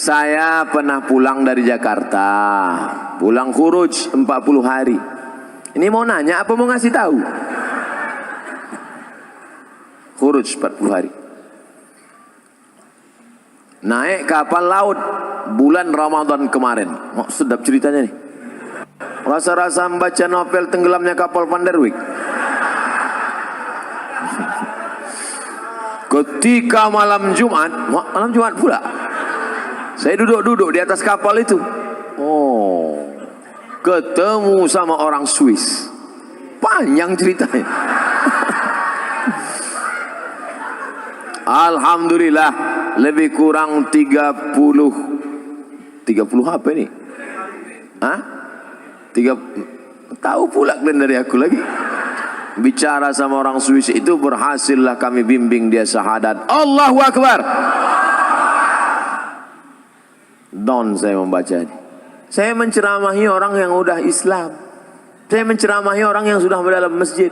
Saya pernah pulang dari Jakarta, pulang khuruj 40 hari. Ini mau nanya apa mau ngasih tahu? Khuruj 40 hari. Naik kapal laut bulan Ramadan kemarin. Oh, sedap ceritanya nih. Rasa-rasa membaca novel Tenggelamnya Kapal Van der Wijk. Ketika malam Jumat pula, saya duduk-duduk di atas kapal itu. Oh, ketemu sama orang Swiss. Panjang ceritanya. Alhamdulillah, lebih kurang 30 apa ini? Hah? Tahu pula kalian dari aku lagi. Bicara sama orang Swiss itu, berhasillah kami bimbing dia syahadat. Allahu Akbar. Down saya membaca. Saya menceramahi orang yang udah Islam. Saya menceramahi orang yang sudah dalam masjid.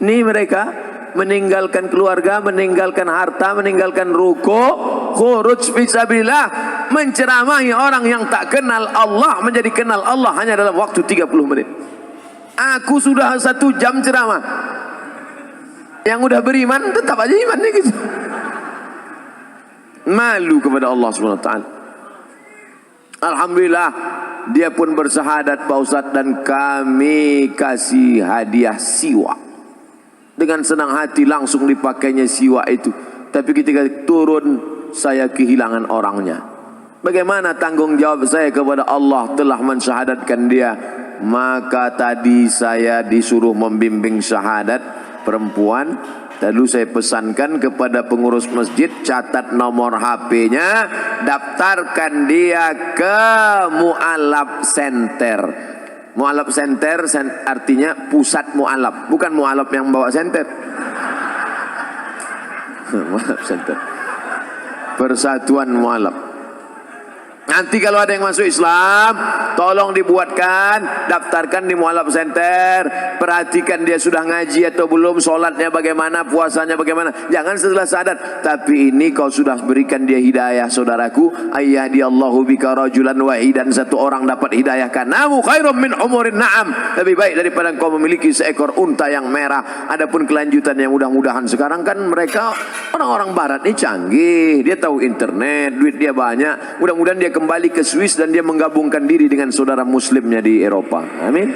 Ini mereka meninggalkan keluarga, meninggalkan harta, meninggalkan ruko, khuruj fisabilillah, menceramahi orang yang tak kenal Allah menjadi kenal Allah hanya dalam waktu 30 menit. Aku sudah 1 jam ceramah. Yang udah beriman tetap aja imannya gitu. Malu kepada Allah SWT. Alhamdulillah, dia pun bersahadat Pak Ustadz, dan kami kasih hadiah siwak. Dengan senang hati langsung dipakainya siwak itu. Tapi ketika turun, saya kehilangan orangnya. Bagaimana tanggung jawab saya kepada Allah telah mensyahadatkan dia? Maka tadi saya disuruh membimbing syahadat perempuan. Lalu saya pesankan kepada pengurus masjid, catat nomor HP-nya, daftarkan dia ke Mu'alaf Center. Mu'alaf Center artinya pusat mu'alaf, bukan mu'alaf yang bawa senter. Mu'alaf Center, Persatuan Mu'alaf. Nanti kalau ada yang masuk Islam, tolong dibuatkan, daftarkan di Mu'alaf Center. Perhatikan dia sudah ngaji atau belum, sholatnya bagaimana, puasanya bagaimana. Jangan setelah sadar, tapi ini kau sudah berikan dia hidayah, saudaraku. Ayyadiyallahu bika rajulan wahidan, satu orang dapat hidayah kanamu khairum min umurin na'am, lebih baik daripada kau memiliki seekor unta yang merah. Adapun kelanjutan yang mudah-mudahan sekarang kan mereka orang-orang barat ini canggih, dia tahu internet, duit dia banyak. Mudah-mudahan dia kembali ke Swiss dan dia menggabungkan diri dengan saudara muslimnya di Eropa. Amin.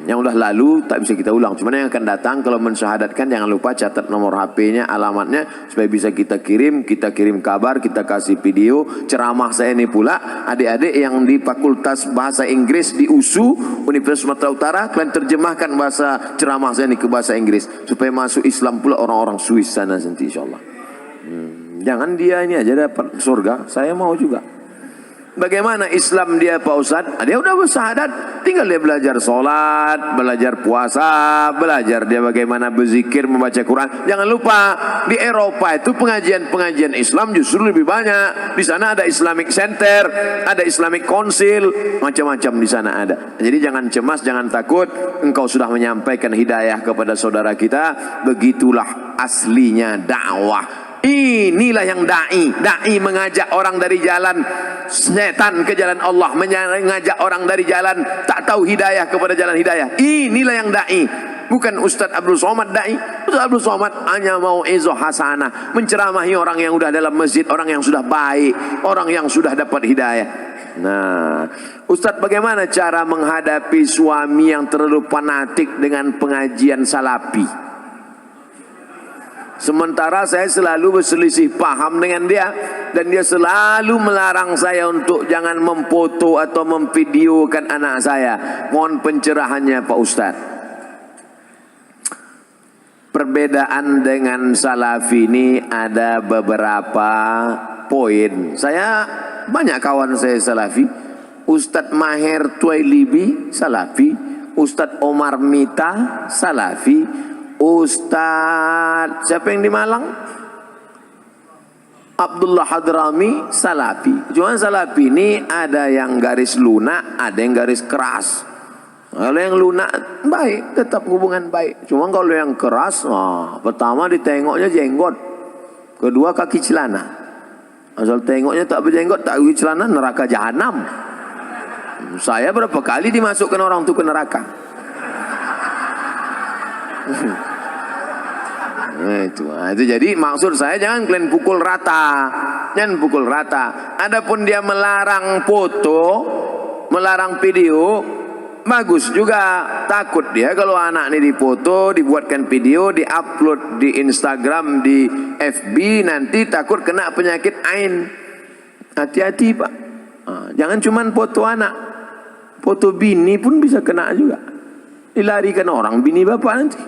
Yang udah lalu tak bisa kita ulang. Cuma yang akan datang kalau mensyahadatkan, jangan lupa catat nomor HP-nya, alamatnya, supaya bisa kita kirim kabar, kita kasih video ceramah saya ini pula. Adik-adik yang di Fakultas Bahasa Inggris di USU Universitas Sumatera Utara, kalian terjemahkan bahasa ceramah saya ini ke bahasa Inggris supaya masuk Islam pula orang-orang Swiss sana nanti insyaallah. Jangan dia ini aja dapat surga, saya mau juga. Bagaimana Islam dia Pak Ustadz? Dia udah bersyahadat, tinggal dia belajar sholat, belajar puasa, belajar dia bagaimana berzikir, membaca Quran. Jangan lupa di Eropa itu pengajian Islam justru lebih banyak. Di sana ada Islamic Center, ada Islamic Council, macam-macam di sana ada. Jadi jangan cemas, jangan takut. Engkau sudah menyampaikan hidayah kepada saudara kita. Begitulah aslinya dakwah. Inilah yang da'i mengajak orang dari jalan setan ke jalan Allah, mengajak orang dari jalan tak tahu hidayah kepada jalan hidayah. Inilah yang da'i, bukan Ustadz Abdul Somad da'i. Ustadz Abdul Somad hanya mau izoh hasanah, menceramahi orang yang sudah dalam masjid, orang yang sudah baik, orang yang sudah dapat hidayah. Nah, Ustadz, bagaimana cara menghadapi suami yang terlalu fanatik dengan pengajian salafi? Sementara saya selalu berselisih paham dengan dia, dan dia selalu melarang saya untuk jangan memfoto atau memvideokan anak saya. Mohon pencerahannya Pak Ustadz. Perbedaan dengan salafi ini ada beberapa poin. Saya banyak kawan saya salafi. Ustadz Maher Tuailibi salafi, Ustadz Omar Mita salafi, Ustadz siapa yang di Malang? Abdullah Hadrami salafi. Cuma salafi ini ada yang garis lunak, ada yang garis keras. Kalau yang lunak baik, tetap hubungan baik. Cuma kalau yang keras, pertama ditengoknya jenggot, kedua kaki celana. Asal tengoknya tak berjenggot, tak gigi celana, neraka jahanam. Saya berapa kali dimasukkan orang itu ke neraka. Itu jadi maksud saya jangan kalian pukul rata. Jangan pukul rata. Adapun dia melarang foto, melarang video, bagus juga. Takut dia kalau anak ini difoto, dibuatkan video, diupload di Instagram, di FB, nanti takut kena penyakit ain. Hati-hati Pak. Jangan cuman foto anak, foto bini pun bisa kena juga. Dilarikan orang bini bapak nanti.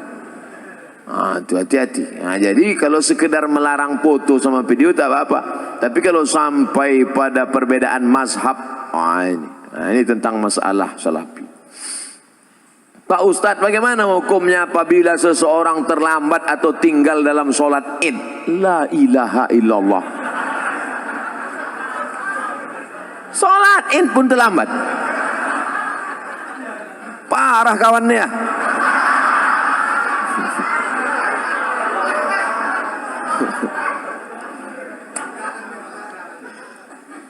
Itu hati-hati. Jadi kalau sekedar melarang foto sama video tak apa-apa. Tapi kalau sampai pada perbedaan mazhab, ini tentang masalah salafi. Pak Ustadz, bagaimana hukumnya apabila seseorang terlambat atau tinggal dalam sholat id? La ilaha illallah. Sholat id pun terlambat. Parah kawannya.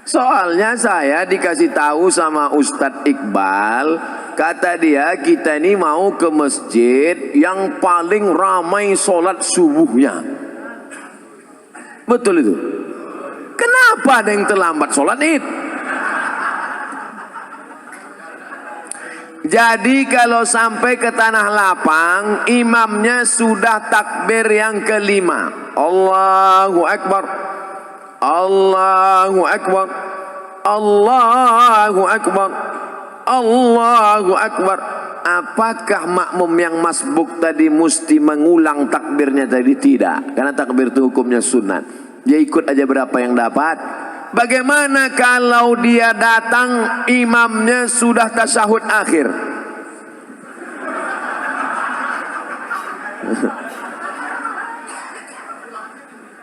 Soalnya saya dikasih tahu sama Ustadz Iqbal, kata dia kita ini mau ke masjid yang paling ramai sholat subuhnya. Betul itu. Kenapa ada yang terlambat sholat id? Jadi kalau sampai ke tanah lapang, imamnya sudah takbir yang kelima. Allahu Akbar. Allahu Akbar. Allahu Akbar. Allahu Akbar. Apakah makmum yang masbuk tadi mesti mengulang takbirnya tadi? Tidak, karena takbir itu hukumnya sunat. Dia ikut aja berapa yang dapat. Bagaimana kalau dia datang imamnya sudah tasyahud akhir?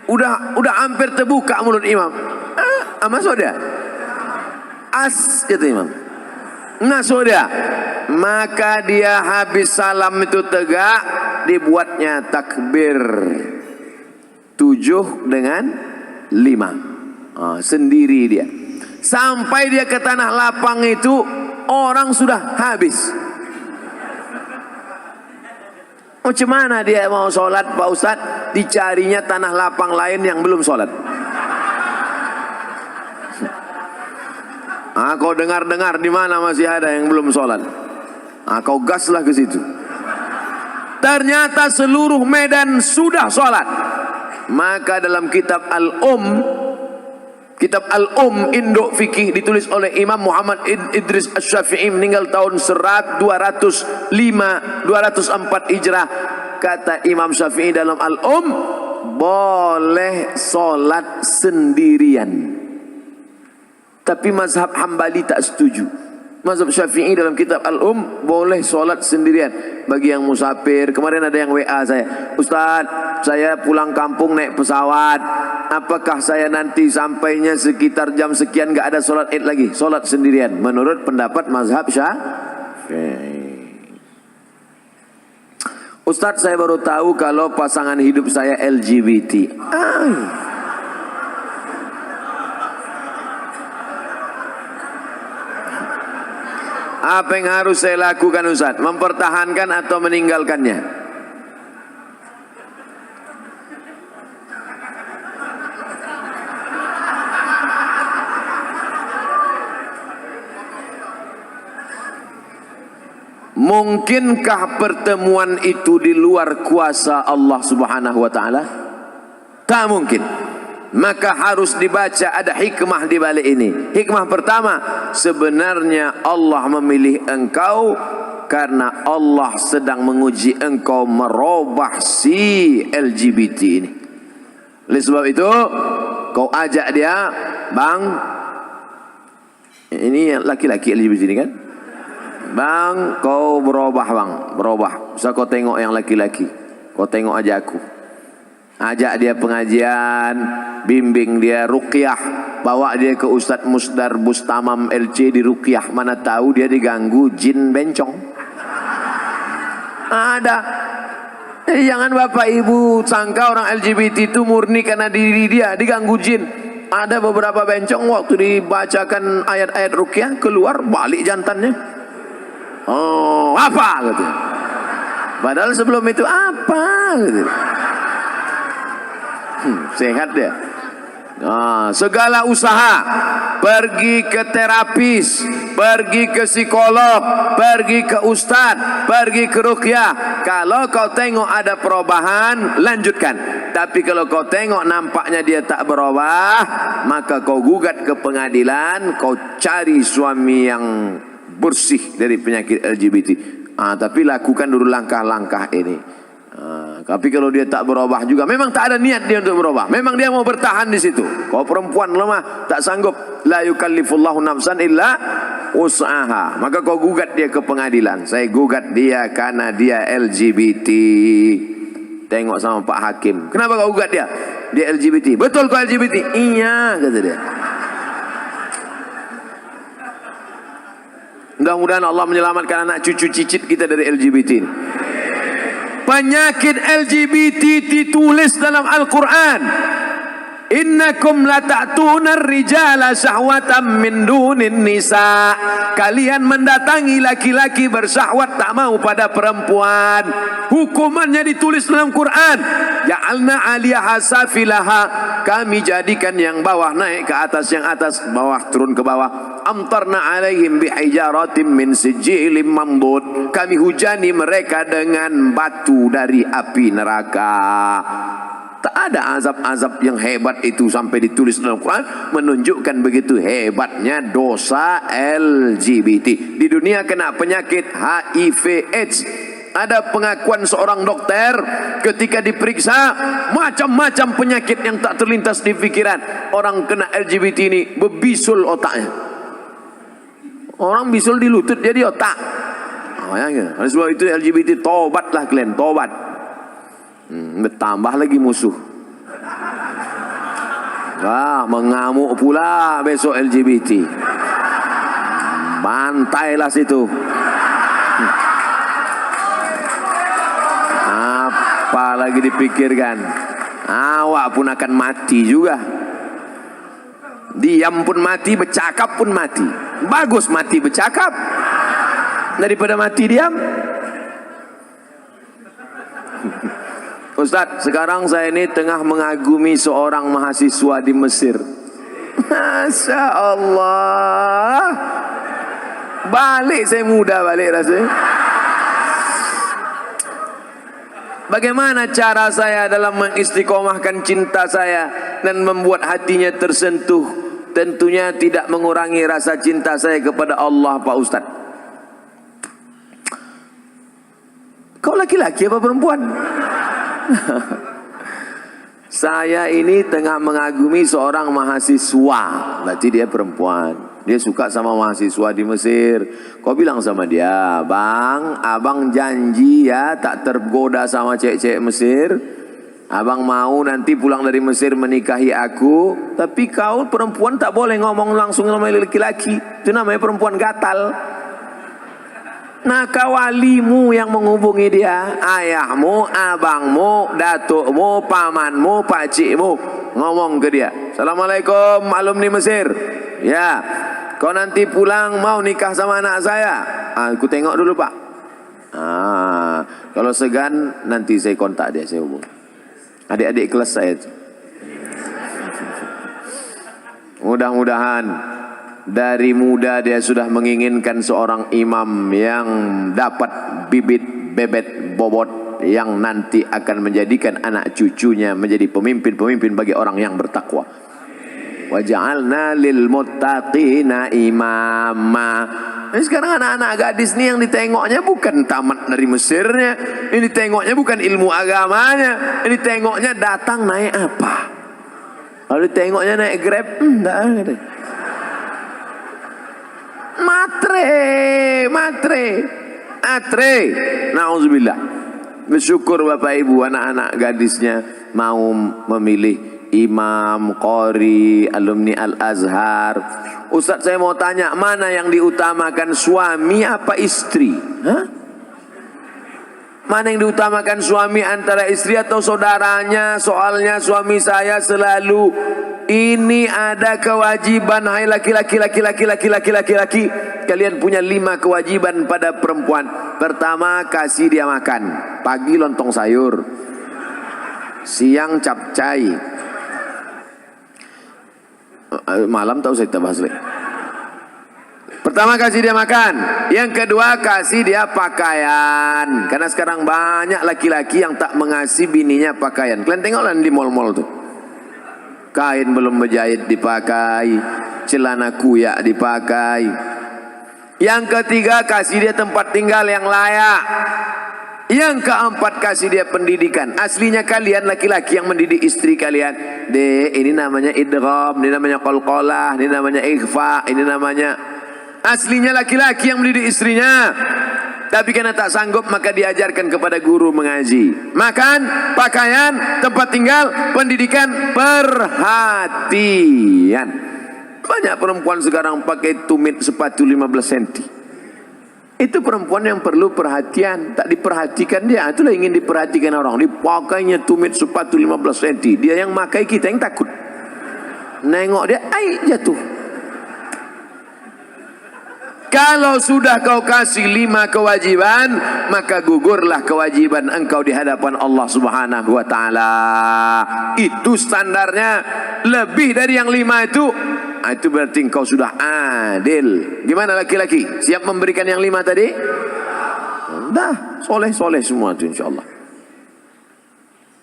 Udah hampir terbuka mulut imam. Masuk dia. Itu imam. Masuk dia. Maka dia habis salam itu tegak, dibuatnya takbir 7 dengan 5. Sendiri dia. Sampai dia ke tanah lapang itu orang sudah habis. Macam mana dia mau sholat Pak Ustadz? Dicarinya tanah lapang lain yang belum sholat. Kau dengar-dengar di mana masih ada yang belum sholat. Kau gaslah ke situ. Ternyata seluruh medan sudah sholat. Maka dalam kitab Induk Fikih ditulis oleh Imam Muhammad Idris Asy-Syafi'i meninggal tahun 204 Hijrah. Kata Imam Syafi'i dalam boleh sholat sendirian. Tapi mazhab Hambali tak setuju. Mazhab Syafi'i dalam kitab boleh sholat sendirian. Bagi yang musafir, kemarin ada yang WA saya, Ustaz, saya pulang kampung naik pesawat, apakah saya nanti sampainya sekitar jam sekian gak ada sholat id lagi? Sholat sendirian menurut pendapat mazhab Syafi'i. Ustaz, saya baru tahu kalau pasangan hidup saya LGBT. Apa yang harus saya lakukan Ustaz? Mempertahankan atau meninggalkannya? Mungkinkah pertemuan itu di luar kuasa Allah Subhanahu wa taala? Tak mungkin. Maka harus dibaca, ada hikmah di balik ini. Hikmah pertama, sebenarnya Allah memilih engkau karena Allah sedang menguji engkau merubah si LGBT ini. Oleh sebab itu, kau ajak dia, bang, ini laki-laki LGBT ini kan? Bang, kau berubah bang, berubah. Bisa kau tengok yang laki-laki, kau tengok aja aku. Ajak dia pengajian, bimbing dia ruqyah, bawa dia ke Ustadz Musdar Bustamam LC di ruqyah. Mana tahu dia diganggu jin bencong. Ada. Jangan bapak ibu sangka orang LGBT itu murni karena diri dia diganggu jin. Ada beberapa bencong waktu dibacakan ayat-ayat ruqyah keluar balik jantannya. Oh, apa gitu. Padahal sebelum itu apa gitu. Sehat dia. Nah, segala usaha, pergi ke terapis, pergi ke psikolog, pergi ke ustadz, pergi ke ruqyah. Kalau kau tengok ada perubahan, lanjutkan. Tapi kalau kau tengok nampaknya dia tak berubah, maka kau gugat ke pengadilan, kau cari suami yang bersih dari penyakit LGBT. Tapi lakukan dulu langkah-langkah ini. Tapi kalau dia tak berubah juga, memang tak ada niat dia untuk berubah, memang dia mau bertahan di situ. Kalau perempuan lemah, tak sanggup, la yukallifullahu nafsan illa usaha, maka kau gugat dia ke pengadilan. Saya gugat dia karena dia LGBT. Tengok sama Pak Hakim, kenapa kau gugat dia? Dia LGBT. Betul kau LGBT? Iya, kata dia. Mudah-mudahan Allah menyelamatkan anak cucu cicit kita dari LGBT ini. Penyakit LGBT ditulis dalam Al-Quran. Innakum la ta'tuna ar-rijala syahwatan min dunin nisa. Kalian mendatangi laki-laki bersahwat tak mau pada perempuan. Hukumannya ditulis dalam Quran. Ja'alna 'aliyaha safilaha. Kami jadikan yang bawah naik ke atas, yang atas bawah turun ke bawah. Amtarna 'alaihim bihijaratin min sijilin mamdud. Kami hujani mereka dengan batu dari api neraka. Tak ada azab-azab yang hebat itu sampai ditulis dalam Quran, menunjukkan begitu hebatnya dosa LGBT. Di dunia kena penyakit HIV/AIDS. Ada pengakuan seorang dokter ketika diperiksa, macam-macam penyakit yang tak terlintas di pikiran. Orang kena LGBT ini berbisul otaknya. Orang bisul di lutut, dia di otak. Oleh sebab itu LGBT, tobatlah kalian, tobat. Bertambah lagi musuh. Mengamuk pula besok LGBT. Bantailah situ. Apa lagi dipikirkan? Awak pun akan mati juga. Diam pun mati, bercakap pun mati. Bagus mati bercakap daripada mati diam. Ustaz, sekarang saya ini tengah mengagumi seorang mahasiswa di Mesir. Masya Allah. Balik saya muda balik rasanya. Bagaimana cara saya dalam mengistiqomahkan cinta saya dan membuat hatinya tersentuh? Tentunya tidak mengurangi rasa cinta saya kepada Allah, Pak Ustaz. Kau laki-laki apa perempuan? Saya ini tengah mengagumi seorang mahasiswa. Berarti dia perempuan. Dia suka sama mahasiswa di Mesir. Kau bilang sama dia, Bang, abang janji ya tak tergoda sama cewek-cewek Mesir. Abang mau nanti pulang dari Mesir menikahi aku. Tapi kau perempuan tak boleh ngomong langsung sama laki-laki. Itu namanya perempuan gatal. Nah, walimu yang menghubungi dia, ayahmu, abangmu, datukmu, pamanmu, pakcikmu, ngomong ke dia, Assalamualaikum alumni Mesir. Ya, kau nanti pulang mau nikah sama anak saya. Aku tengok dulu Pak. Kalau segan nanti saya kontak dia, saya hubung. Adik-adik kelas saya itu. Mudah-mudahan dari muda dia sudah menginginkan seorang imam yang dapat bibit bebet bobot yang nanti akan menjadikan anak cucunya menjadi pemimpin-pemimpin bagi orang yang bertakwa. Wa ja'alna lil muttaqina imama. Ini sekarang anak-anak gadis nih yang ditengoknya bukan tamat dari Mesirnya, ini tengoknya bukan ilmu agamanya, ini tengoknya datang naik apa. Kalau tengoknya naik Grab, enggak ada. Matre. Nauzubillah. Bersyukur Bapak Ibu, anak-anak gadisnya mau memilih imam, qori, alumni Al-Azhar. Ustaz, saya mau tanya, mana yang diutamakan, suami apa istri? Mana yang diutamakan, suami antara istri atau saudaranya? Soalnya suami saya selalu ini ada kewajiban, hai laki-laki, kalian punya 5 kewajiban pada perempuan. Pertama, kasih dia makan. Pagi lontong sayur, siang capcay, malam tahu saya bahas lagi. Pertama, kasih dia makan. Yang kedua, kasih dia pakaian. Karena sekarang banyak laki-laki yang tak mengasihi bininya pakaian. Kalian tengoklah di mall-mall tuh, kain belum berjahit dipakai, celana kuyak dipakai. Yang ketiga, kasih dia tempat tinggal yang layak. Yang keempat, kasih dia pendidikan. Aslinya kalian laki-laki yang mendidik istri kalian. Ini namanya idgham, ini namanya qalqalah, ini namanya ikhfa, ini namanya... Aslinya laki-laki yang mendidik istrinya. Tapi karena tak sanggup, maka diajarkan kepada guru mengaji. Makan, pakaian, tempat tinggal, pendidikan, perhatian. Banyak perempuan sekarang pakai tumit sepatu 15 cm. Itu perempuan yang perlu perhatian. Tak diperhatikan dia. Itulah ingin diperhatikan orang. Dipakainya tumit sepatu 15 cm. Dia yang makai, kita yang takut. Nengok dia, jatuh. Kalau sudah kau kasih 5 kewajiban, maka gugurlah kewajiban engkau di hadapan Allah Subhanahu wa taala. Itu standarnya. Lebih dari yang 5 itu berarti engkau sudah adil. Gimana laki-laki? Siap memberikan yang 5 tadi? Dah, soleh-soleh semua itu insyaallah.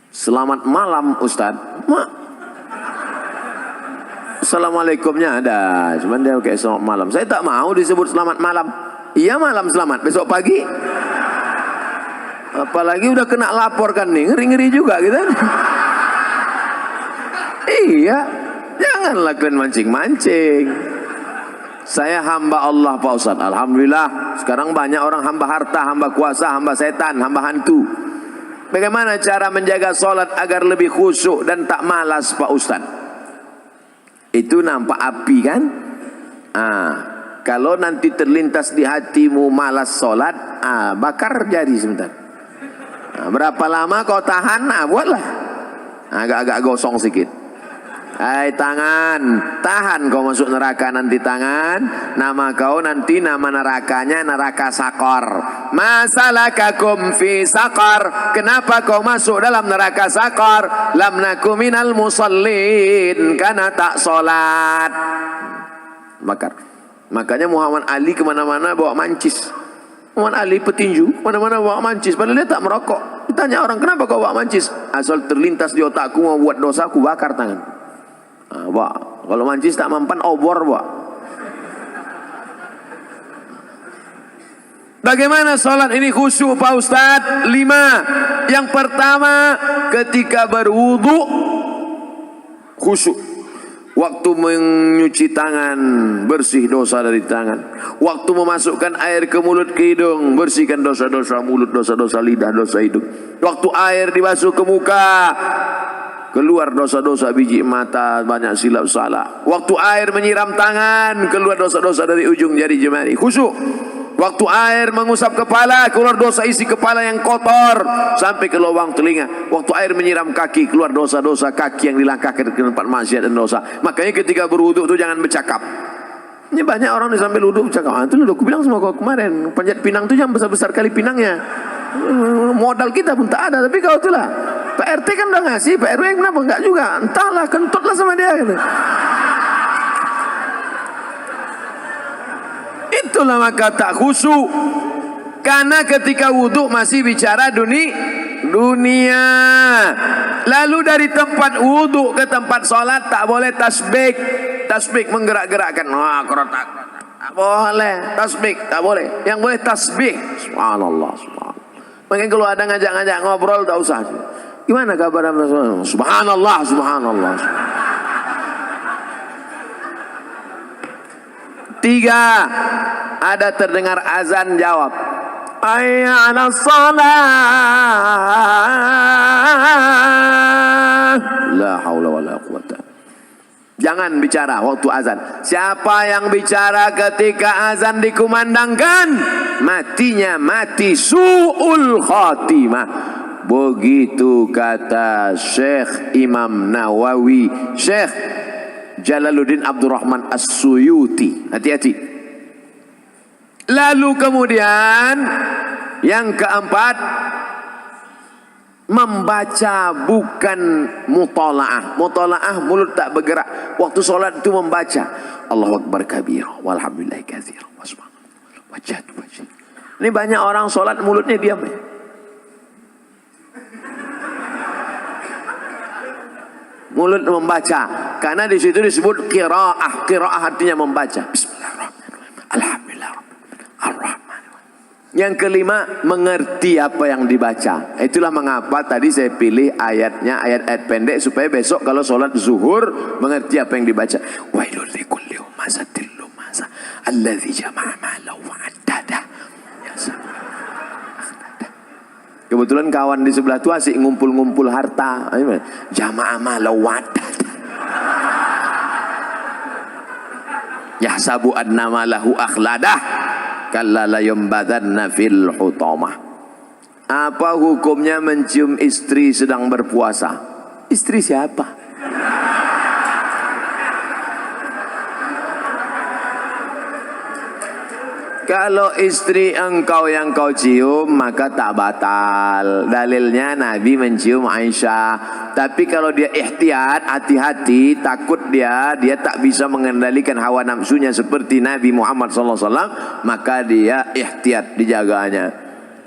Selamat malam Ustaz. Assalamualaikumnya ada, cuman dia kayak selamat malam. Saya tak mau disebut selamat malam. Iya, malam selamat, besok pagi. Apalagi udah kena lapor kan nih, ngeri-ngeri juga gitu. Iya, janganlah kalian mancing-mancing. Saya hamba Allah Pak Ustaz. Alhamdulillah, sekarang banyak orang hamba harta, hamba kuasa, hamba setan, hamba hantu. Bagaimana cara menjaga sholat agar lebih khusyuk dan tak malas Pak Ustaz? Itu nampak api kan? Kalau nanti terlintas di hatimu malas sholat, bakar jari sebentar. Berapa lama kau tahan? Buatlah. Agak-agak gosong sedikit. Hai tangan, tahan kau masuk neraka nanti tangan. Nama kau nanti nama nerakanya neraka sakor. Masalakakum fi sakor. Kenapa kau masuk dalam neraka sakor? Lam naku minal musallin, karena tak solat. Bakar. Makanya Muhammad Ali kemana-mana bawa mancis. Muhammad Ali petinju, mana-mana bawa mancis. Padahal dia tak merokok. Ditanya orang, kenapa kau bawa mancis? Asal terlintas di otakku mau buat dosa, aku bakar tangan. Kalau mancis tak mampan, obor Pak. Bagaimana sholat ini khusyuk Pak Ustadz? 5. Yang pertama, ketika berwudu khusyuk. Waktu menyuci tangan, bersih dosa dari tangan. Waktu memasukkan air ke mulut, ke hidung, bersihkan dosa-dosa mulut, dosa-dosa lidah, dosa hidung. Waktu air dibasuh ke muka, keluar dosa-dosa biji mata, banyak silap salah. Waktu air menyiram tangan, keluar dosa-dosa dari ujung jari jemari. Khusyuk. Waktu air mengusap kepala, keluar dosa isi kepala yang kotor sampai ke lubang telinga. Waktu air menyiram kaki, keluar dosa-dosa kaki yang dilangkahkan ke tempat maksiat dan dosa. Makanya ketika berwudu itu jangan bercakap. Ini banyak orang di sambil wudu bercakap. Itu aku bilang sama kau kemarin, panjat pinang itu jangan besar-besar kali pinangnya. Modal kita pun tak ada, tapi kau itulah. Pak RT kan udah ngasih, Pak RW kenapa enggak juga? Entahlah, kentutlah sama dia gitu. Itulah maka tak khusyuk. Karena ketika wudhu masih bicara dunia. Lalu dari tempat wudhu ke tempat sholat tak boleh tasbih. Tasbih menggerak-gerakkan. Kerotak. Tak boleh. Tasbih tak boleh. Yang boleh tasbih. Subhanallah. Makanya kalau ada ngajak-ngajak ngobrol tak usah. Gimana kabar Anda? Subhanallah. 3. Ada terdengar azan, jawab. Hayya 'alas shalah. La haula wala quwata. Jangan bicara waktu azan. Siapa yang bicara ketika azan dikumandangkan, matinya mati su'ul khatimah. Begitu kata Syekh Imam Nawawi. Syekh Jalaluddin Abdurrahman As-Suyuti. Hati-hati. Lalu kemudian yang keempat, membaca bukan mutalaah. Mutalaah mulut tak bergerak. Waktu solat itu membaca Allahu Akbar kabira walhamdulillahi katsira wa subhanallah wajhad wajh. Ini banyak orang solat mulutnya diam. Mulut membaca, karena di situ disebut qiraah. Qiraah artinya membaca. Bismillahirrahmanirrahim. Alhamdulillah. Yang kelima, mengerti apa yang dibaca. Itulah mengapa tadi saya pilih ayatnya, ayat-ayat pendek, supaya besok kalau sholat zuhur mengerti apa yang dibaca. Wailul likulli humazatil lumazah alladzi jama'a malahu wa addada. Kebetulan kawan di sebelah tu asik ngumpul-ngumpul harta. Jama'a malahu wa addada. Yahsabu anna malahu akhladah. Kalla la yumbadanna fil hutamah. Apa hukumnya mencium istri sedang berpuasa? Istri siapa? Kalau istri engkau yang kau cium maka tak batal. Dalilnya Nabi mencium Aisyah. Tapi kalau dia ihtiyat, hati-hati, takut dia tak bisa mengendalikan hawa nafsunya seperti Nabi Muhammad SAW, maka dia ihtiyat, dijaganya.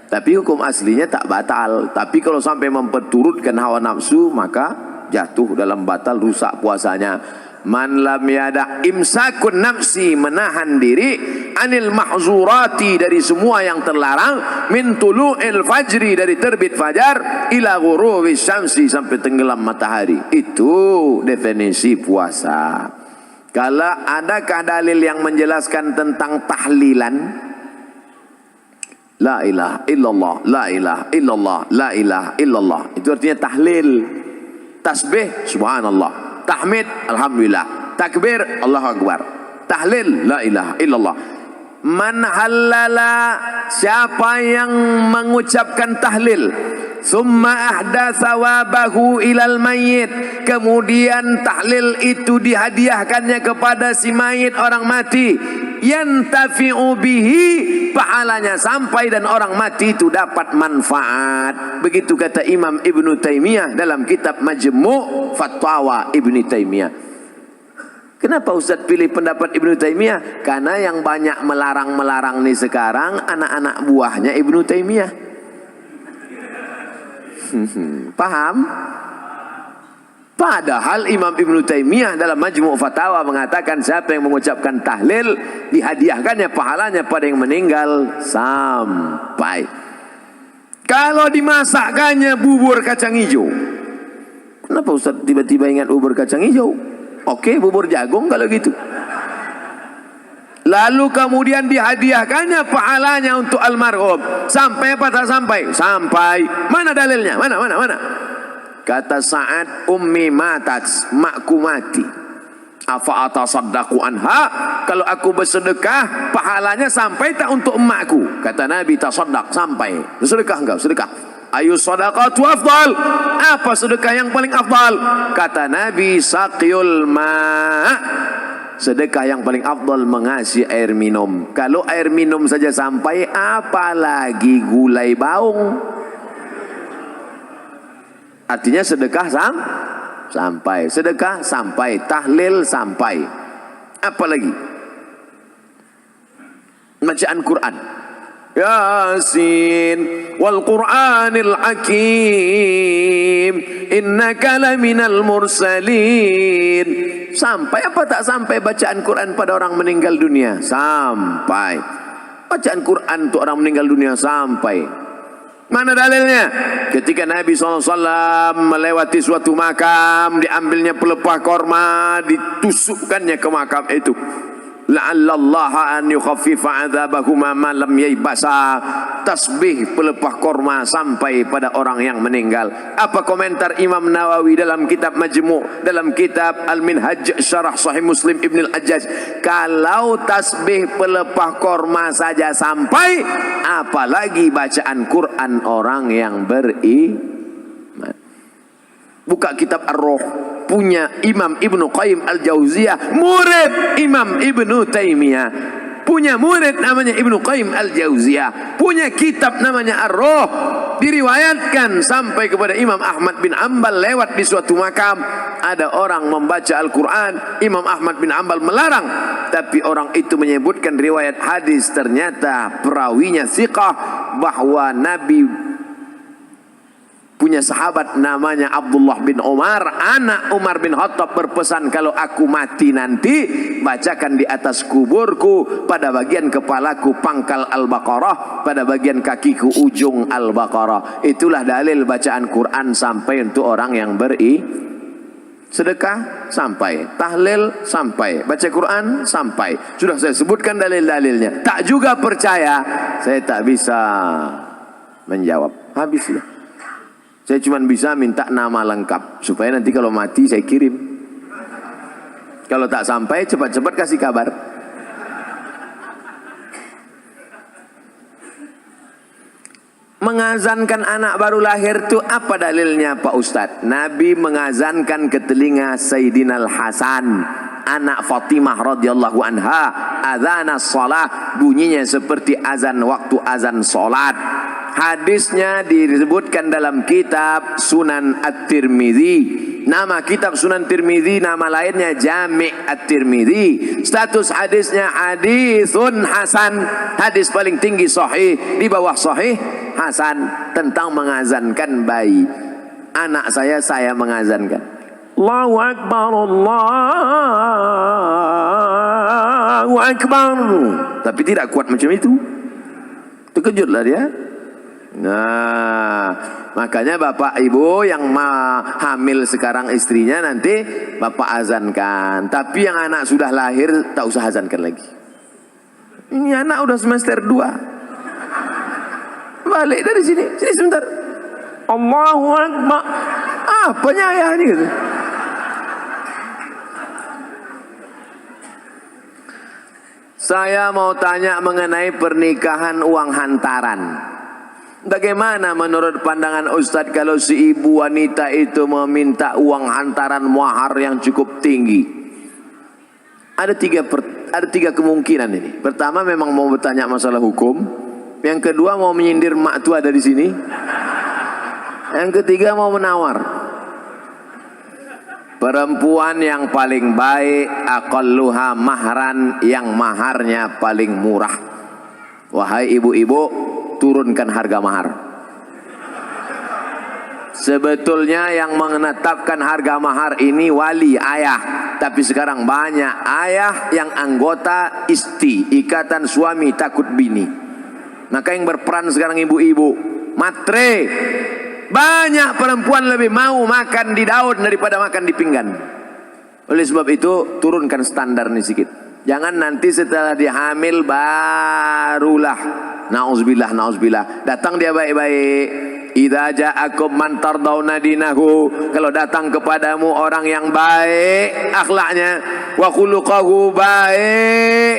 Tapi hukum aslinya tak batal. Tapi kalau sampai memperturutkan hawa nafsu, maka jatuh dalam batal, rusak puasanya. Man lam yada imsakun nafsi, menahan diri, anil mahzurati, dari semua yang terlarang, min tulu'il fajri, dari terbit fajar, ila ghurubi syamsi, sampai tenggelam matahari. Itu definisi puasa. Kalau adakah dalil yang menjelaskan tentang tahlilan? La ilaha illallah, la ilaha illallah, la ilaha illallah. Itu artinya tahlil. Tasbih, subhanallah. Tahmid, alhamdulillah. Takbir, Allahu Akbar. Tahlil, la ilaha illallah. Man halala, siapa yang mengucapkan tahlil, summa ahda thawabahu ilal mayyit, kemudian tahlil itu dihadiahkannya kepada si mayit, orang mati, yantafi'u bihi, pahalanya sampai dan orang mati itu dapat manfaat. Begitu kata Imam Ibnu Taimiyah dalam kitab Majmu' Fatwa Ibnu Taimiyah. Kenapa Ustaz pilih pendapat Ibnu Taimiyah? Karena yang banyak melarang-melarang nih sekarang anak-anak buahnya Ibnu Taimiyah. Paham? Padahal Imam Ibnu Taimiyah dalam Majmu' Fatawa mengatakan siapa yang mengucapkan tahlil dihadiahkannya pahalanya pada yang meninggal sampai. Kalau dimasakkannya bubur kacang hijau, kenapa Ustaz tiba-tiba ingat bubur kacang hijau? Oke, bubur jagung kalau gitu. Lalu kemudian dihadiahkannya pahalanya untuk almarhum. Sampai apa tak sampai? Sampai. Mana dalilnya? Mana? Kata Sa'ad, ummi matat, makku mati. Afa atasaddaqu anha, kalau aku bersedekah pahalanya sampai tak untuk emakku? Kata Nabi, tasaddaq, sampai. Sedekah enggak? Sedekah. Ayu sadaqatu afdal, apa sedekah yang paling afdal? Kata Nabi, saqiyul ma', sedekah yang paling afdal mengasih air minum. Kalau air minum saja sampai, apalagi gulai baung. Artinya sedekah sampai, sedekah sampai, tahlil sampai. Apa lagi? Bacaan Quran. Yasin wal Qur'anil Hakim innaka laminal mursalin. Sampai apa tak sampai bacaan Quran pada orang meninggal dunia? Sampai. Bacaan Quran untuk orang meninggal dunia sampai. Mana dalilnya? Ketika Nabi SAW melewati suatu makam, diambilnya pelepah korma, ditusukkannya ke makam itu. La'allallaha an yukhaffifa 'adzabahuma ma lam yaybasa. Tasbih pelepah korma sampai pada orang yang meninggal. Apa komentar Imam Nawawi dalam kitab Majmu', dalam kitab Al-Minhaj Syarah Sahih Muslim Ibn Al-Ajjaj? Kalau tasbih pelepah korma saja sampai, apalagi bacaan Quran orang yang beriman. Buka kitab Ar-Ruh, punya Imam Ibnu Qayyim Al-Jauziyah, murid Imam Ibnu Taimiyah. Punya murid namanya Ibnu Qayyim Al-Jauziyah, punya kitab namanya Ar-Ruh. Diriwayatkan sampai kepada Imam Ahmad bin Ambal lewat di suatu makam, ada orang membaca Al-Quran, Imam Ahmad bin Ambal melarang, tapi orang itu menyebutkan riwayat hadis, ternyata perawinya thiqah, bahwa Nabi punya sahabat namanya Abdullah bin Umar, anak Umar bin Khattab, berpesan, kalau aku mati nanti, bacakan di atas kuburku, pada bagian kepalaku pangkal Al-Baqarah, pada bagian kakiku ujung Al-Baqarah. Itulah dalil bacaan Quran sampai untuk orang yang sedekah sampai, tahlil sampai, baca Quran sampai. Sudah saya sebutkan dalil-dalilnya. Tak juga percaya, saya tak bisa menjawab. Habislah. Saya cuma bisa minta nama lengkap, supaya nanti kalau mati saya kirim. Kalau tak sampai, cepat-cepat kasih kabar. Mengazankan anak baru lahir itu apa dalilnya Pak Ustadz? Nabi mengazankan ke telinga Sayyidina Al-Hasan, anak Fatimah radhiyallahu anha, adzana shalah, bunyinya seperti azan waktu azan salat. Hadisnya disebutkan dalam kitab Sunan At-Tirmidzi. Nama kitab Sunan Tirmidzi, nama lainnya Jami' At-Tirmidzi. Status hadisnya hadisun hasan, hadis paling tinggi sahih, di bawah sahih hasan, tentang mengazankan bayi. Anak saya mengazankan. Allahu Akbar, Allahu Akbar. Tapi tidak kuat macam itu. Terkejutlah dia. Nah, makanya bapak ibu yang hamil sekarang istrinya, nanti bapak azankan. Tapi yang anak sudah lahir tak usah azankan lagi. Ini anak udah semester 2. Balik dari sini sebentar. Allahu Akbar. Apanya ayah ini gitu. Saya mau tanya mengenai pernikahan uang hantaran. Bagaimana menurut pandangan Ustadz kalau si ibu wanita itu meminta uang hantaran mahar yang cukup tinggi? Ada tiga kemungkinan ini. Pertama, memang mau bertanya masalah hukum. Yang kedua, mau menyindir mak tua dari sini. Yang ketiga, mau menawar. Perempuan yang paling baik, aqalluha mahran, yang maharnya paling murah. Wahai ibu-ibu, turunkan harga mahar. Sebetulnya yang menetapkan harga mahar ini wali, ayah. Tapi sekarang banyak ayah yang anggota ISTI, Ikatan Suami Takut Bini. Maka yang berperan sekarang ibu-ibu, matre. Banyak perempuan lebih mau makan di daun daripada makan di pinggan. Oleh sebab itu, turunkan standar ini sedikit. Jangan nanti setelah dia hamil barulah nauzubillah datang dia baik-baik. Idza ja'akum man tardawna dinahu, kalau datang kepadamu orang yang baik akhlaknya, wa khuluquhu, baik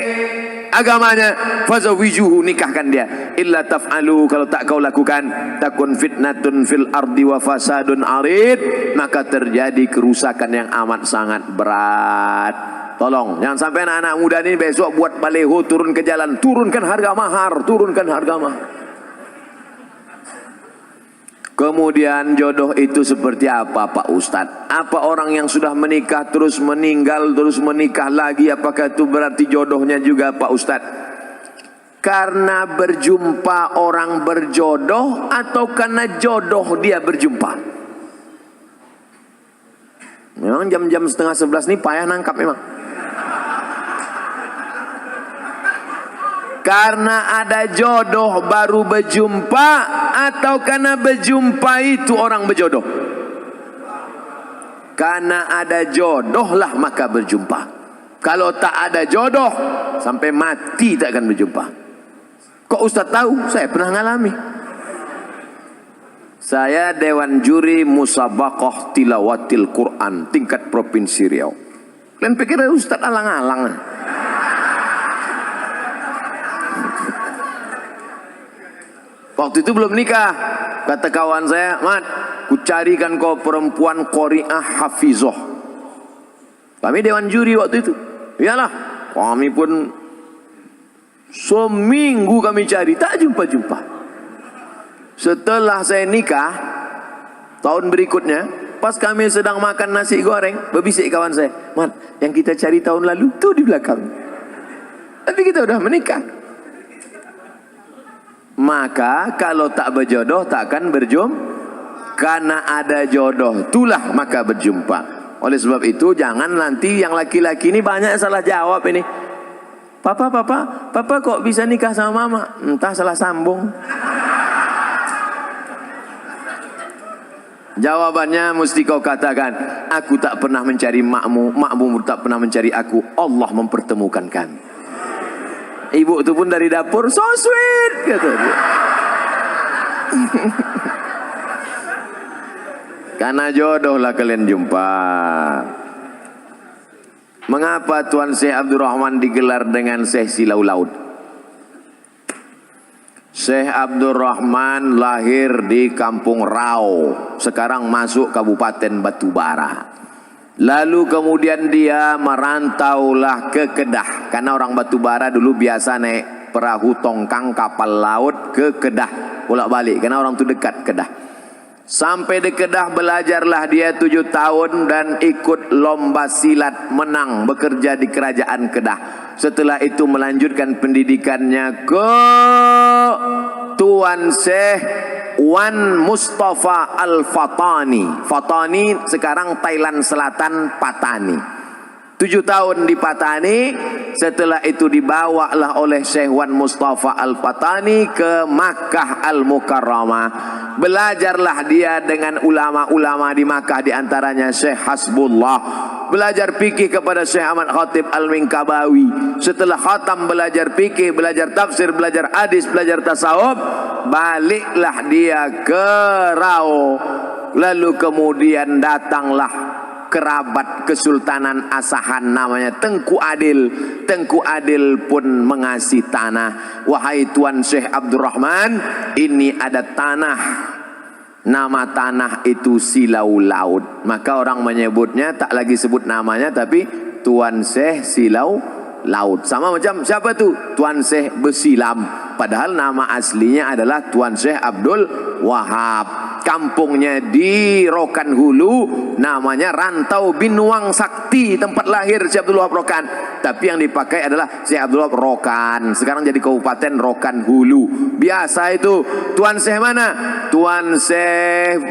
agamanya, fazawijuhu, nikahkan dia. Illa taf'alu, kalau tak kau lakukan, takun fitnatun fil ardi wa fasadun arid, maka terjadi kerusakan yang amat sangat berat. Tolong jangan sampai anak-anak muda ini besok buat baleho turun ke jalan, turunkan harga mahar, turunkan harga mahar. Kemudian jodoh itu seperti apa Pak Ustadz? Apa orang yang sudah menikah terus meninggal, terus menikah lagi, apakah itu berarti jodohnya juga Pak Ustadz? Karena berjumpa orang berjodoh atau karena jodoh dia berjumpa? Memang jam-jam 10:30 ini payah nangkap memang. Karena ada jodoh baru berjumpa, atau karena berjumpa itu orang berjodoh? Karena ada jodoh lah maka berjumpa. Kalau tak ada jodoh, sampai mati tak akan berjumpa. Kok Ustaz tahu? Saya pernah ngalami. Saya Dewan Juri Musabaqah Tilawatil Quran tingkat Provinsi Riau. Kalian pikir Ustaz alang-alang? Waktu itu belum nikah. Kata kawan saya, Mat, ku carikan kau perempuan qari'ah hafizoh. Kami dewan juri waktu itu. Iyalah, kami pun seminggu kami cari, tak jumpa-jumpa. Setelah saya nikah, tahun berikutnya, pas kami sedang makan nasi goreng, berbisik kawan saya, "Mat, yang kita cari tahun lalu tuh di belakang." Tapi kita udah menikah. Maka kalau tak berjodoh takkan berjumpa. Karena ada jodoh, itulah maka berjumpa. Oleh sebab itu jangan nanti yang laki-laki ini banyak salah jawab ini. Papa kok bisa nikah sama mama? Entah salah sambung. Jawabannya mesti kau katakan, aku tak pernah mencari makmu, makmu tak pernah mencari aku, Allah mempertemukan kami. Ibu itu pun dari dapur, so sweet, kata dia. Karena jodoh lah kalian jumpa. Mengapa Tuan Syekh Abdul Rahman digelar dengan Syekh Silau Laut? Syekh Abdul Rahman lahir di Kampung Rau, sekarang masuk Kabupaten Batubara. Lalu kemudian dia merantaulah ke Kedah, karena orang Batubara dulu biasa naik perahu tongkang kapal laut ke Kedah, bolak-balik, karena orang itu dekat Kedah. Sampai di Kedah belajarlah dia 7 tahun dan ikut lomba silat, menang, bekerja di kerajaan Kedah. Setelah itu melanjutkan pendidikannya ke Tuan Syekh Wan Mustafa Al-Fatani. Fatani sekarang Thailand Selatan, Patani. 7 tahun di Patani. Setelah itu dibawalah oleh Syekh Wan Mustafa Al-Fatani ke Makkah Al-Mukarramah. Belajarlah dia dengan ulama-ulama di Makkah, di antaranya Syekh Hasbullah. Belajar fikih kepada Syekh Ahmad Khatib Al-Minkabawi. Setelah khatam belajar fikih, belajar tafsir, belajar hadis, belajar tasawuf, baliklah dia ke Rau. Lalu kemudian datanglah kerabat Kesultanan Asahan namanya Tengku Adil. Tengku Adil pun mengasih tanah. Wahai Tuan Syekh Abdul Rahman, ini ada tanah. Nama tanah itu Silau Laut. Maka orang menyebutnya tak lagi sebut namanya, tapi Tuan Syekh Silau Laut. Sama macam siapa tu? Tuan Syekh Besilam. Padahal nama aslinya adalah Tuan Syekh Abdul Wahab. Kampungnya di Rokan Hulu, namanya Rantau Binuang Sakti, tempat lahir Syekh Abdul Wahab Rokan. Tapi yang dipakai adalah Syekh Abdul Wahab Rokan. Sekarang jadi Kabupaten Rokan Hulu. Biasa itu. Tuan Syekh mana? Tuan Syekh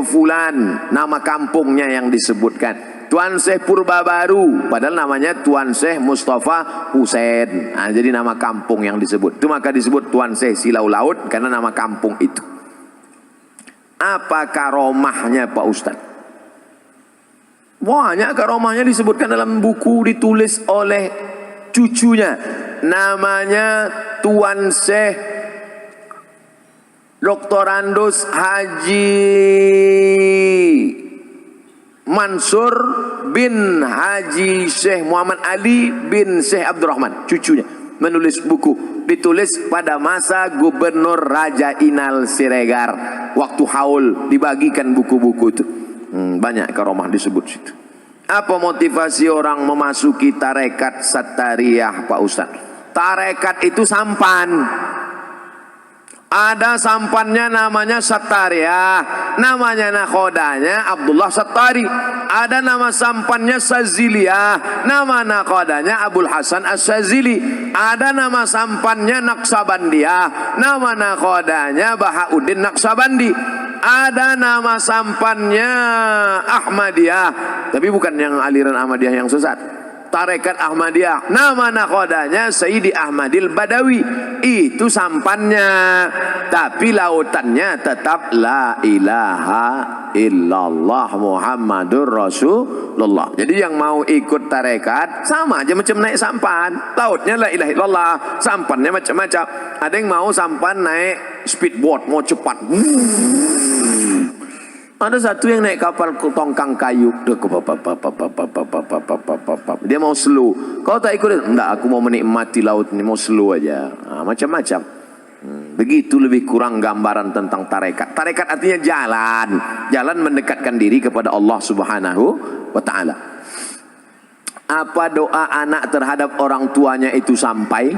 Fulan, nama kampungnya yang disebutkan. Tuan Syekh Purba Baru, padahal namanya Tuan Syekh Mustafa Husain. Nah, jadi nama kampung yang disebut. Itu maka disebut Tuan Syekh Silau Laut karena nama kampung itu. Apa karomahnya Pak Ustadz? Banyak karomahnya disebutkan dalam buku, ditulis oleh cucunya. Namanya Tuan Syekh Dr. Andus Haji Mansur bin Haji Syekh Muhammad Ali bin Syekh Abdul Rahman, cucunya menulis buku, ditulis pada masa Gubernur Raja Inal Siregar, waktu haul dibagikan buku-buku itu. Banyak karomah disebut situ. Apa motivasi orang memasuki tarekat Sattariyah Pak Ustaz? Tarekat itu sampan. Ada sampannya namanya Sattariyah, namanya nakhodanya Abdullah Sattari. Ada nama sampannya Saziliyah, nama nakhodanya Abul Hasan As-Sazili. Ada nama sampannya Naksabandiyah, nama nakhodanya Bahauddin Naksabandi. Ada nama sampannya Ahmadiyah, tapi bukan yang aliran Ahmadiyah yang sesat. Tarekat Ahmadiyah, nama nakhodanya Sayyidi Ahmadil Badawi. Itu sampannya, tapi lautannya tetap la ilaha illallah Muhammadur Rasulullah. Jadi yang mau ikut tarekat sama aja macam naik sampan, lautnya la ilaha illallah, sampannya macam-macam. Ada yang mau sampan naik speedboat, mau cepat. Ada satu yang naik kapal tongkang kayu, dia mau slow. Kau tak ikut? Enggak, aku mau menikmati laut ini, mau slow aja. Macam-macam. Begitu lebih kurang gambaran tentang tarekat. Tarekat artinya jalan, jalan mendekatkan diri kepada Allah Subhanahu wa Ta'ala. Apa doa anak terhadap orang tuanya itu sampai?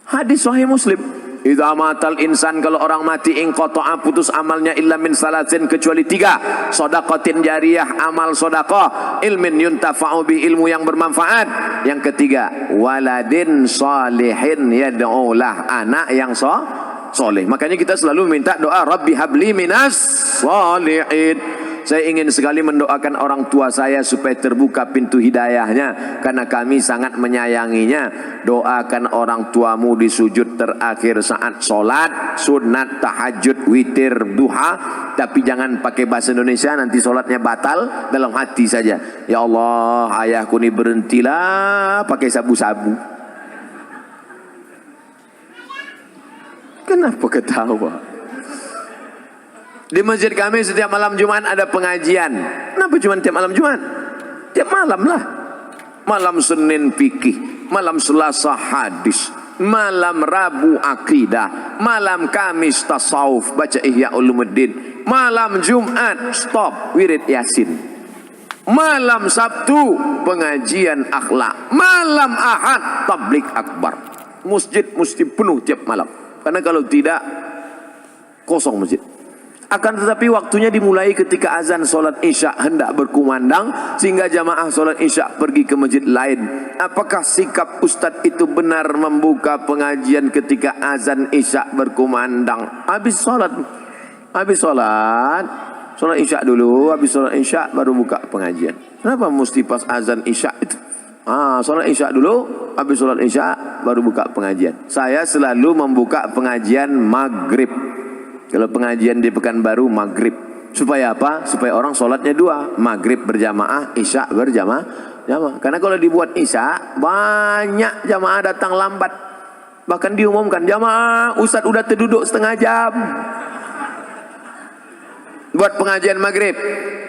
Hadis Sahih Muslim. Idza matal insan, kalau orang mati, inqata'a, putus amalnya, illa min salasin, kecuali 3. Shadaqatin jariyah, amal sedekah, ilmin yuntafa'u bi, ilmu yang bermanfaat. Yang ketiga, waladin salihin yad'ulah, anak yang soleh. Makanya kita selalu minta doa, Rabbi habli minas salihin. Saya ingin sekali mendoakan orang tua saya supaya terbuka pintu hidayahnya, karena kami sangat menyayanginya. Doakan orang tuamu di sujud terakhir saat sholat, sunat, tahajud, witir, duha. Tapi jangan pakai bahasa Indonesia, nanti sholatnya batal. Dalam hati saja, ya Allah, ayahku ni berhentilah pakai sabu-sabu. Kenapa ketawa? Di masjid kami setiap malam Jumat ada pengajian. Kenapa cuma tiap malam Jumat? Tiap malam lah. Malam Senin fikih, malam Selasa hadis, malam Rabu akidah, malam Kamis tasawuf, baca Ihya Ulumuddin, malam Jumat stop wirid Yasin, malam Sabtu pengajian akhlak, malam Ahad tablik akbar. Masjid mesti penuh tiap malam, karena kalau tidak kosong masjid. Akan tetapi waktunya dimulai ketika azan solat isya hendak berkumandang, sehingga jamaah solat isya pergi ke masjid lain. Apakah sikap Ustadz itu benar membuka pengajian ketika azan isya berkumandang? Habis solat isya dulu, habis solat isya baru buka pengajian. Kenapa mesti pas azan isya itu? Solat isya dulu, habis solat isya baru buka pengajian. Saya selalu membuka pengajian maghrib. Kalau pengajian di Pekanbaru maghrib. Supaya apa? Supaya orang sholatnya 2. Maghrib berjamaah, isya berjamaah. Karena kalau dibuat isya, banyak jamaah datang lambat. Bahkan diumumkan, jamaah Ustadz udah terduduk setengah jam. Buat pengajian maghrib.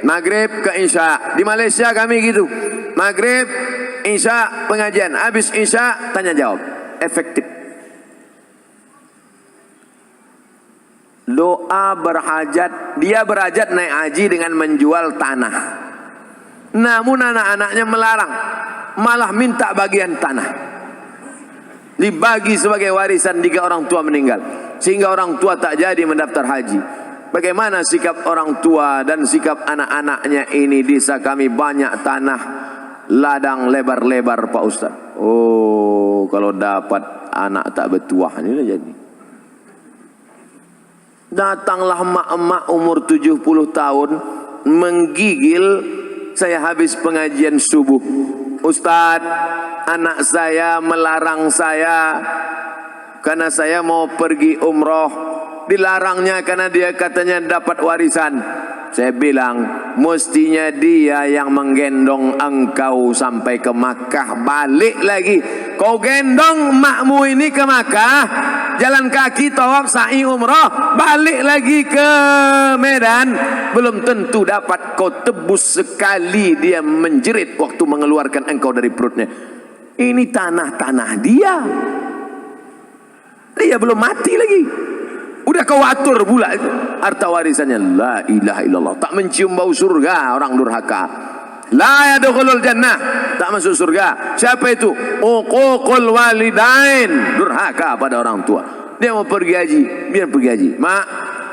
Maghrib ke isya. Di Malaysia kami gitu. Maghrib, isya, pengajian. Habis isya, tanya jawab. Efektif. Doa berhajat, dia berhajat naik haji dengan menjual tanah. Namun anak-anaknya melarang, malah minta bagian tanah dibagi sebagai warisan jika orang tua meninggal, sehingga orang tua tak jadi mendaftar haji. Bagaimana sikap orang tua dan sikap anak-anaknya ini? Desa kami banyak tanah ladang lebar-lebar Pak Ustaz. Oh, kalau dapat anak tak bertuah ini lah jadi. Datanglah emak-emak umur 70 tahun menggigil. Saya habis pengajian subuh, Ustaz, anak saya melarang saya karena saya mau pergi umroh. Dilarangnya karena dia katanya dapat warisan. Saya bilang, mestinya dia yang menggendong engkau sampai ke Makkah, balik lagi. Kau gendong makmu ini ke Makkah, jalan kaki, tawaf, sa'i, umrah, balik lagi ke Medan, belum tentu dapat. Kau tebus sekali dia menjerit waktu mengeluarkan engkau dari perutnya. Ini tanah-tanah dia. Dia belum mati lagi. Udah kau atur pula itu harta warisannya. La ilaha illallah. Tak mencium bau surga orang durhaka. La yadkhulul jannah, tak masuk surga. Siapa itu? Uququl walidain, durhaka pada orang tua. Dia mau pergi haji, biar pergi haji. Mak,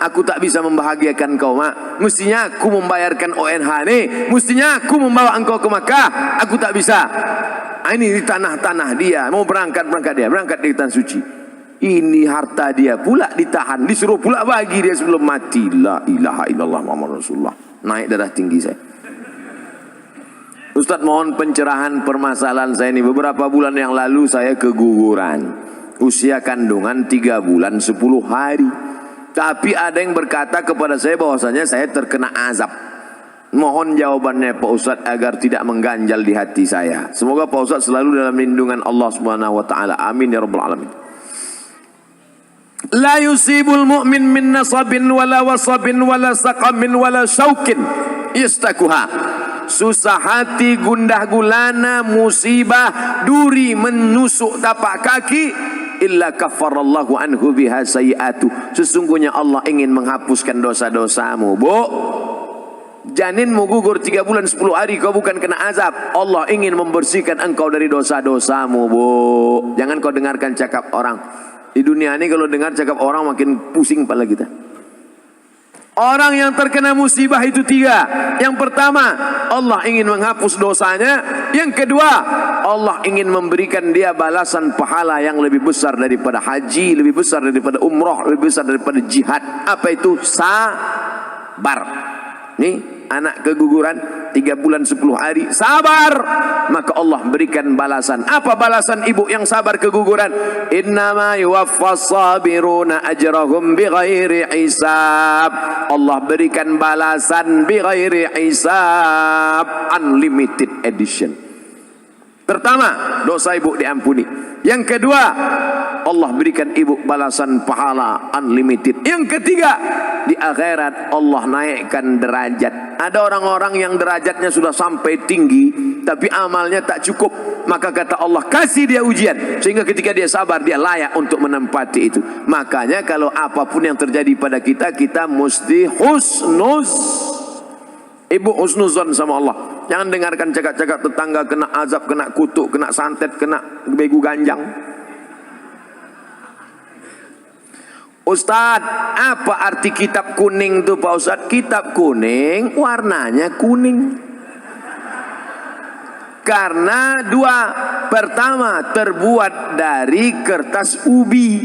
aku tak bisa membahagiakan kau, Mak. Mestinya aku membayarkan ONH nih. Mestinya aku membawa engkau ke Makkah. Aku tak bisa. Ini di tanah-tanah dia. Mau berangkat dia. Berangkat di tanah suci. Ini harta dia pula ditahan, disuruh pula bagi dia sebelum mati. La ilaha illallah Muhammad Rasulullah. Naik darah tinggi saya. Ustaz, mohon pencerahan permasalahan saya ini. Beberapa bulan yang lalu saya keguguran. Usia kandungan 3 bulan 10 hari. Tapi ada yang berkata kepada saya bahwasanya saya terkena azab. Mohon jawabannya Pak Ustaz agar tidak mengganjal di hati saya. Semoga Pak Ustaz selalu dalam lindungan Allah Subhanahu wa taala. Amin ya rabbal alamin. La yusibul mu'min min nasabin wala wasabin wala saqamin wala syaukin yastakuha. Susah hati, gundah gulana, musibah, duri menusuk tapak kaki, illa kafarallahu anhu biha sayiatu. Sesungguhnya Allah ingin menghapuskan dosa-dosamu, Bu. janinmu gugur 3 bulan 10 hari, kau bukan kena azab. Allah ingin membersihkan engkau dari dosa-dosamu, Bu. Jangan kau dengarkan cakap orang. Di dunia ini kalau dengar cakap orang makin pusing kepala kita. Orang yang terkena musibah itu 3. Yang pertama, Allah ingin menghapus dosanya. Yang kedua, Allah ingin memberikan dia balasan pahala yang lebih besar daripada haji, lebih besar daripada umrah, lebih besar daripada jihad. Apa itu? Sabar. Nih, anak keguguran 3 bulan 10 hari, sabar, maka Allah berikan balasan. Apa balasan ibu yang sabar keguguran? Innama yuwaffas sabiruna ajrahum bighairi hisab. Allah berikan balasan bighairi hisab, unlimited edition. Pertama, dosa ibu diampuni. Yang kedua, Allah berikan ibu balasan pahala unlimited. Yang ketiga, di akhirat Allah naikkan derajat. Ada orang-orang yang derajatnya sudah sampai tinggi, tapi amalnya tak cukup. Maka kata Allah, kasih dia ujian, sehingga ketika dia sabar, dia layak untuk menempati itu. Makanya kalau apapun yang terjadi pada kita, kita mesti ibu husnuzon sama Allah. Jangan dengarkan cakap-cakap tetangga kena azab, kena kutuk, kena santet, kena begu ganjang. Ustadz, apa arti kitab kuning itu Pak Ustadz? Kitab kuning warnanya kuning karena 2. Pertama, terbuat dari kertas ubi.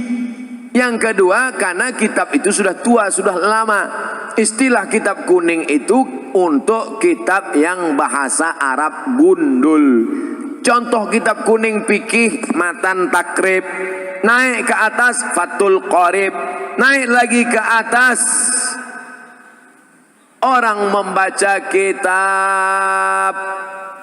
Yang kedua, karena kitab itu sudah tua, sudah lama. Istilah kitab kuning itu untuk kitab yang bahasa Arab gundul. Contoh kitab kuning fikih, Matan Takrib. Naik ke atas Fathul Qorib. Naik lagi ke atas, orang membaca kitab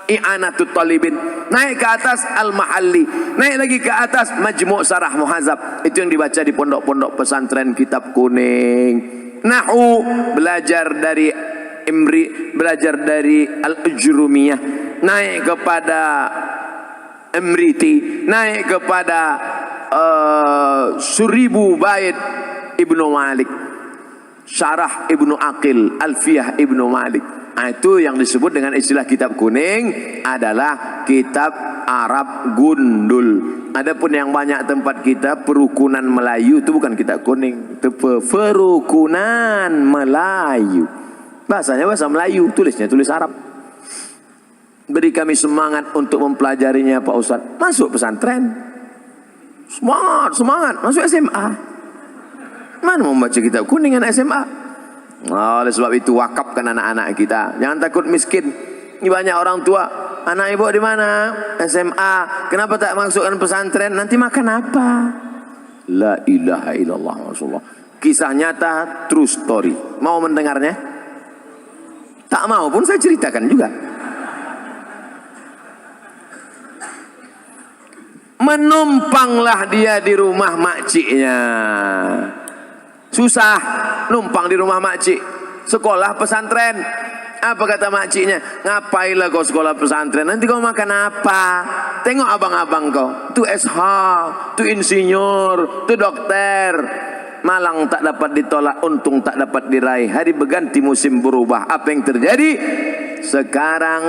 I'anatul Talibin. Naik ke atas Al-Mahalli. Naik lagi ke atas Majmu' Sarah Muhazab. Itu yang dibaca di pondok-pondok pesantren kitab kuning. Nahu, belajar dari Imri, belajar dari Al-Ujrumiyah. Naik kepada Imriti. Naik kepada Suribu Bait Ibnu Malik, Syarah Ibnu Aqil, Alfiyah Ibnu Malik. Nah, itu yang disebut dengan istilah kitab kuning adalah kitab Arab gundul. Adapun yang banyak tempat kita perukunan Melayu, itu bukan kitab kuning, itu perukunan Melayu. Bahasanya bahasa Melayu, tulisnya tulis Arab. Beri kami semangat untuk mempelajarinya Pak Ustadz. Masuk pesantren. Semangat, masuk SMA. Mana mau baca kitab kuning anak SMA? Oleh sebab itu wakafkan anak-anak kita. Jangan takut miskin. Ini banyak orang tua, anak ibu di mana? SMA. Kenapa tak masukkan pesantren? Nanti makan apa? La ilaha illallah Rasulullah. Kisah nyata, true story. Mau mendengarnya? Tak mau pun saya ceritakan juga. Menumpanglah dia di rumah makciknya. Susah numpang di rumah makcik. Sekolah pesantren. Apa kata makciknya? Ngapailah kau sekolah pesantren? Nanti kau makan apa? Tengok abang-abang kau. Tu SH, tu insinyur, tu dokter. Malang tak dapat ditolak, untung tak dapat diraih. Hari berganti, musim berubah. Apa yang terjadi? Sekarang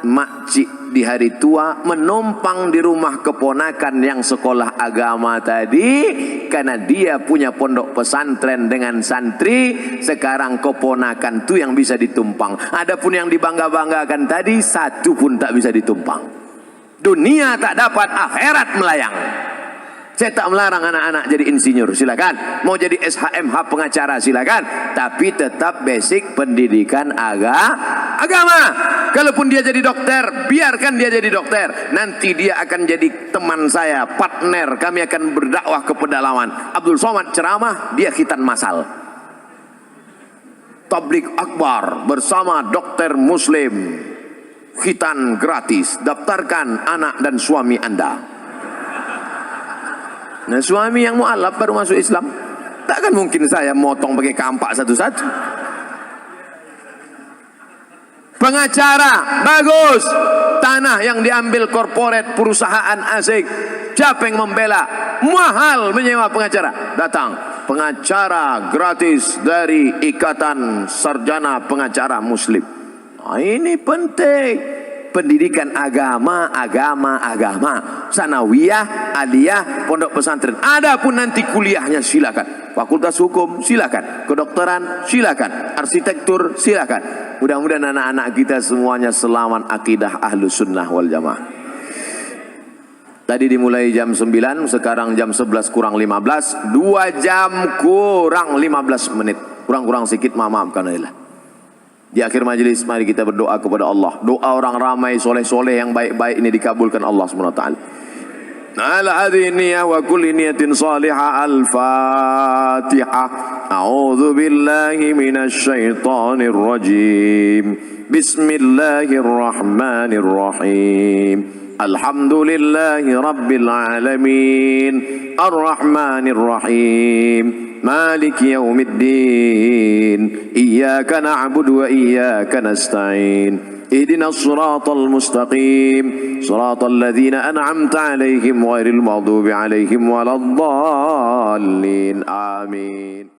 makcik di hari tua menumpang di rumah keponakan yang sekolah agama tadi, karena dia punya pondok pesantren dengan santri. Sekarang keponakan tu yang bisa ditumpang. Adapun yang dibangga-banggakan tadi, satu pun tak bisa ditumpang. Dunia tak dapat, akhirat melayang. Saya tak melarang anak-anak jadi insinyur, silakan. Mau jadi SHMH pengacara, silakan. Tapi tetap basic pendidikan agama. Kalaupun dia jadi dokter, biarkan dia jadi dokter. Nanti dia akan jadi teman saya, partner. Kami akan berdakwah ke pedalaman. Abdul Somad ceramah, dia khitan masal. Tabligh akbar bersama dokter muslim. Khitan gratis. Daftarkan anak dan suami Anda. Nah, suami yang mu'alaf baru masuk Islam. Takkan mungkin saya motong pakai kampak satu-satu. Pengacara, bagus. Tanah yang diambil korporat perusahaan asing. Siapa yang membela? Mahal menyewa pengacara. Datang. pengacara gratis dari Ikatan Sarjana Pengacara Muslim. Nah, ini penting. Pendidikan agama, sanawiyah, aliyah, pondok pesantren. Adapun nanti kuliahnya silakan. Fakultas hukum silakan, kedokteran silakan, arsitektur silakan. Mudah-mudahan anak-anak kita semuanya selamat akidah Ahlus Sunnah wal Jamaah. Tadi dimulai jam 9, sekarang jam 11 kurang 15, 2 jam kurang 15 menit. Kurang-kurang sedikit, maafkan Allah. Di akhir majelis mari kita berdoa kepada Allah. Doa orang ramai soleh-soleh yang baik-baik ini dikabulkan Allah SWT. Ala hadhihi niyyah wa kulli niyatin salihah. Al-Fatihah. A'udzu billahi minasy syaithanir rajim. Bismillahirrahmanirrahim. Alhamdulillahi rabbil alamin. Ar-Rahmanir Rahim. مالك يوم الدين إياك نعبد وإياك نستعين اهدنا الصراط المستقيم صراط الذين أنعمت عليهم غير المغضوب عليهم ولا الضالين آمين.